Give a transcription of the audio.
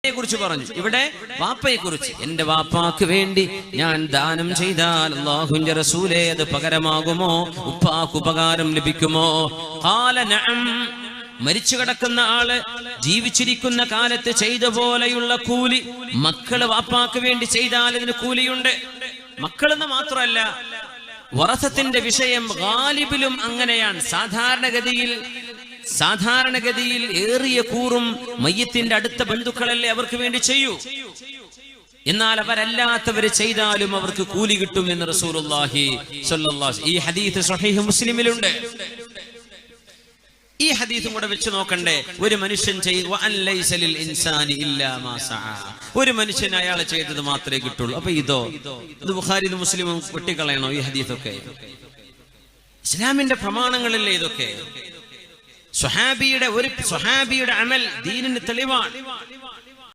കുറിച്ച് പറഞ്ഞു, ഇവിടെ വാപ്പയെ കുറിച്ച്. എന്റെ വാപ്പാക്ക് വേണ്ടി ഞാൻ ദാനം ചെയ്താൽ അല്ലാഹുവിന്റെ റസൂലേ അത് പകരമാകുമോ? ഉപ്പാക്ക് ഉപകാരം ലഭിക്കുമോ? ഖാല നഅം. മരിച്ചു കിടക്കുന്ന ആള് ജീവിച്ചിരിക്കുന്ന കാലത്ത് ചെയ്ത പോലെയുള്ള കൂലി മക്കള് വാപ്പാക്ക് വേണ്ടി ചെയ്താൽ ഇതിന് കൂലിയുണ്ട്. മക്കളെന്ന് മാത്രമല്ല, വറസത്തിന്റെ വിഷയം ഗാലിബിലും അങ്ങനെയാണ്. സാധാരണഗതിയിൽ ഏറിയ കൂറും മയ്യത്തിന്റെ അടുത്ത ബന്ധുക്കളല്ലേ അവർക്ക് വേണ്ടി ചെയ്യൂ. എന്നാൽ അവരല്ലാത്തവര് ചെയ്താലും അവർക്ക് കൂലി കിട്ടും എന്ന് റസൂലുള്ളാഹി സ്വല്ലല്ലാഹു അലൈഹി വസല്ലം. ഈ ഹദീസ് സ്വഹീഹ് മുസ്ലിമിലുണ്ട്. ഈ ഹദീസും കൂടെ വെച്ച് നോക്കണ്ടേ? ഒരു മനുഷ്യൻ ഒരു മനുഷ്യൻ അയാൾ ചെയ്തത് മാത്രമേ കിട്ടുള്ളൂ. അപ്പൊ ഇത് ബുഖാരിയും മുസ്ലിമും വെട്ടിക്കളയണോ ഈ ഹദീസൊക്കെ? ഇസ്ലാമിന്റെ പ്രമാണങ്ങളില്ലേ ഇതൊക്കെ? സ്വഹാബിയുടെ അമൽ ദീനിന് തെളിവാണ്.